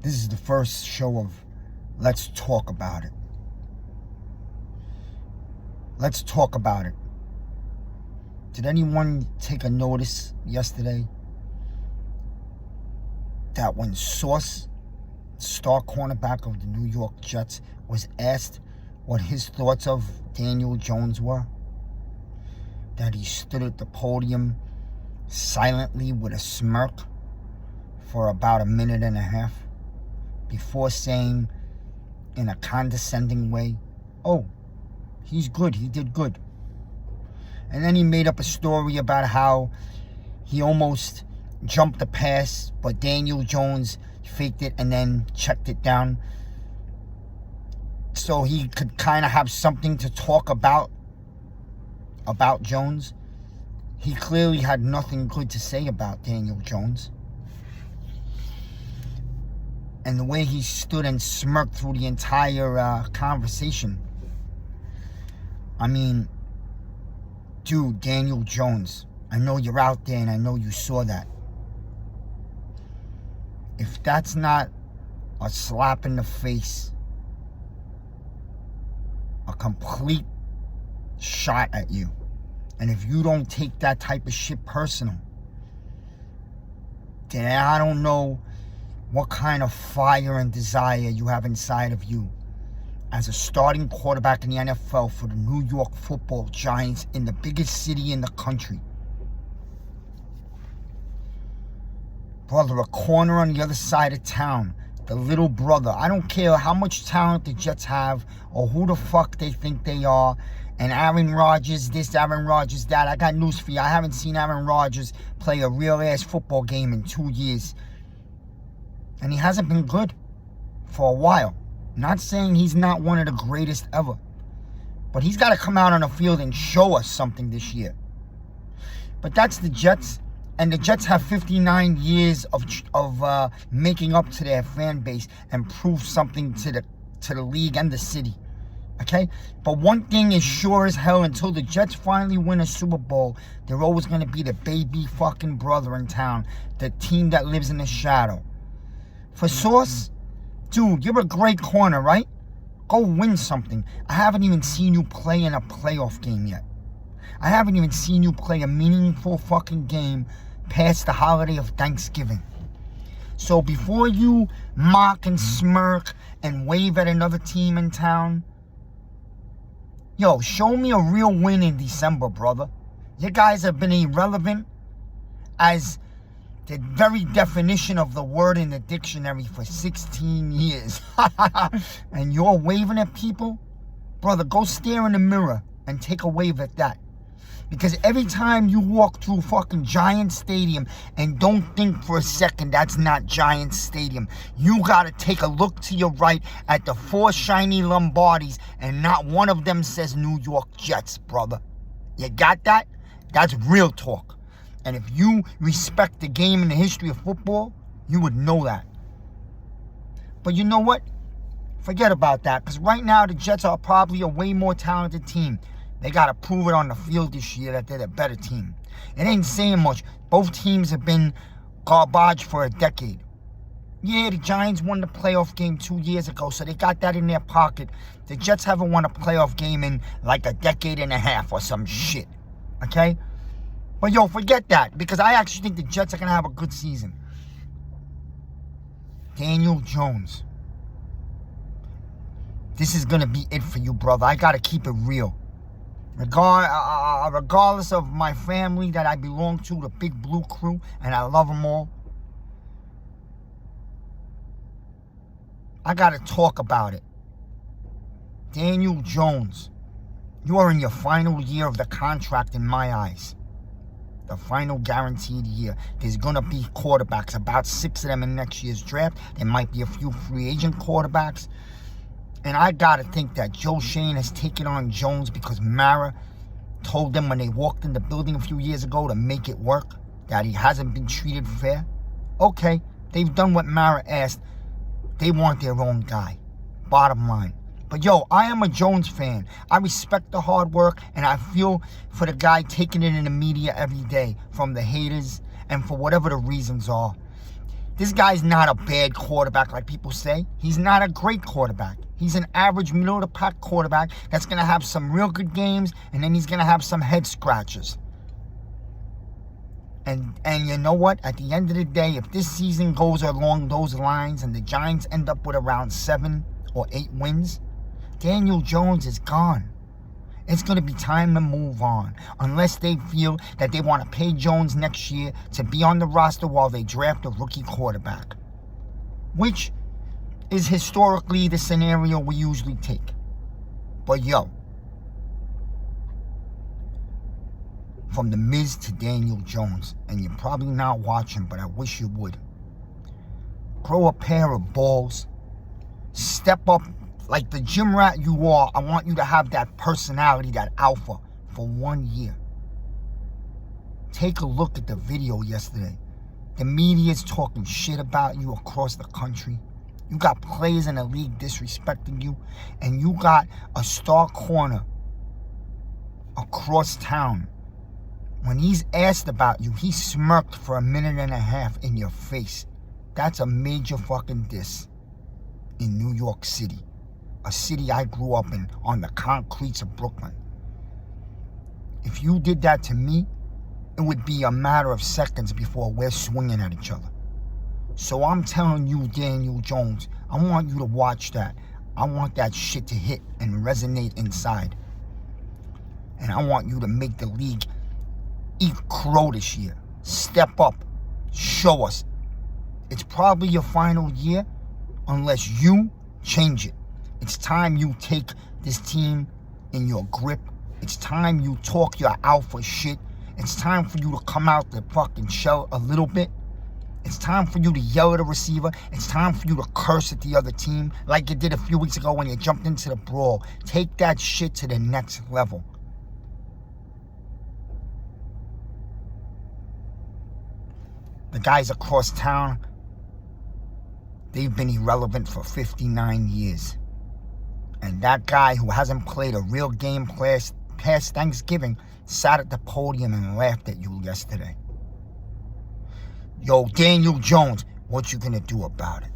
This is the first show of Let's Talk About It. Let's talk about it. Did anyone take a notice yesterday that when Sauce, star cornerback of the New York Jets, was asked what his thoughts of Daniel Jones were, that he stood at the podium silently with a smirk for about a minute and a half before saying in a condescending way, "Oh, he's good, he did good." And then he made up a story about how he almost jumped the pass, but Daniel Jones faked it and then checked it down so he could kind of have something to talk about Jones. He clearly had nothing good to say about Daniel Jones. And the way he stood and smirked through the entire conversation. I mean, dude, Daniel Jones, I know you're out there and I know you saw that. If that's not a slap in the face, a complete shot at you, and if you don't take that type of shit personal, then I don't know what kind of fire and desire you have inside of you as a starting quarterback in the NFL for the New York Football Giants in the biggest city in the country. Brother, a corner on the other side of town, the little brother. I don't care how much talent the Jets have or who the fuck they think they are. And Aaron Rodgers this, Aaron Rodgers that. I got news for you. I haven't seen Aaron Rodgers play a real-ass football game in 2 years. And he hasn't been good for a while. Not saying he's not one of the greatest ever. But he's got to come out on the field and show us something this year. But that's the Jets. And the Jets have 59 years of making up to their fan base and prove something to the league and the city. Okay? But one thing is sure as hell, until the Jets finally win a Super Bowl, they're always going to be the baby fucking brother in town. The team that lives in the shadow. For Sauce, dude, you're a great corner, right? Go win something. I haven't even seen you play in a playoff game yet. I haven't even seen you play a meaningful fucking game past the holiday of Thanksgiving. So before you mock and smirk and wave at another team in town, yo, show me a real win in December, brother. You guys have been irrelevant as the very definition of the word in the dictionary for 16 years. And you're waving at people? Brother, go stare in the mirror and take a wave at that. Because every time you walk through fucking Giant Stadium and don't think for a second that's not Giant Stadium, you gotta take a look to your right at the 4 shiny Lombardis and not one of them says New York Jets, brother. You got that? That's real talk. And if you respect the game and the history of football, you would know that. But you know what? Forget about that. Because right now the Jets are probably a way more talented team. They got to prove it on the field this year that they're the better team. It ain't saying much. Both teams have been garbage for a decade. Yeah, the Giants won the playoff game 2 years ago, so they got that in their pocket. The Jets haven't won a playoff game in like a decade and a half or some shit. Okay? But yo, forget that, because I actually think the Jets are going to have a good season. Daniel Jones. This is going to be it for you, brother. I got to keep it real. Regardless of my family that I belong to, the Big Blue Crew, and I love them all, I got to talk about it. Daniel Jones, you are in your final year of the contract in my eyes. The final guaranteed year. There's going to be quarterbacks, about 6 of them in next year's draft. There might be a few free agent quarterbacks. And I got to think that Joe Schoen has taken on Jones because Mara told them when they walked in the building a few years ago to make it work, that he hasn't been treated fair. Okay, they've done what Mara asked. They want their own guy. Bottom line. But yo, I am a Jones fan. I respect the hard work, and I feel for the guy taking it in the media every day from the haters and for whatever the reasons are. This guy's not a bad quarterback like people say. He's not a great quarterback. He's an average middle-of-the-pack quarterback that's going to have some real good games, and then he's going to have some head scratches. And you know what? At the end of the day, if this season goes along those lines and the Giants end up with around 7 or 8 wins, Daniel Jones is gone. It's going to be time to move on, unless they feel that they want to pay Jones next year to be on the roster while they draft a rookie quarterback, which is historically the scenario we usually take. But yo, from The Miz to Daniel Jones, and you're probably not watching, but I wish you would. Grow a pair of balls. Step up like the gym rat you are. I want you to have that personality, that alpha, for 1 year. Take a look at the video yesterday. The media's talking shit about you across the country. You got players in the league disrespecting you, and you got a star corner across town. When he's asked about you, he smirked for 1.5 minutes in your face. That's a major fucking diss in New York City, a city I grew up in on the concretes of Brooklyn. If you did that to me, it would be a matter of seconds before we're swinging at each other. So I'm telling you, Daniel Jones, I want you to watch that. I want that shit to hit and resonate inside. And I want you to make the league eat crow this year. Step up. Show us. It's probably your final year unless you change it. It's time you take this team in your grip. It's time you talk your alpha shit. It's time for you to come out the fucking shell a little bit. It's time for you to yell at a receiver. It's time for you to curse at the other team like you did a few weeks ago when you jumped into the brawl. Take that shit to the next level. The guys across town, they've been irrelevant for 59 years. And that guy who hasn't played a real game past Thanksgiving sat at the podium and laughed at you yesterday. Yo, Daniel Jones, what you gonna do about it?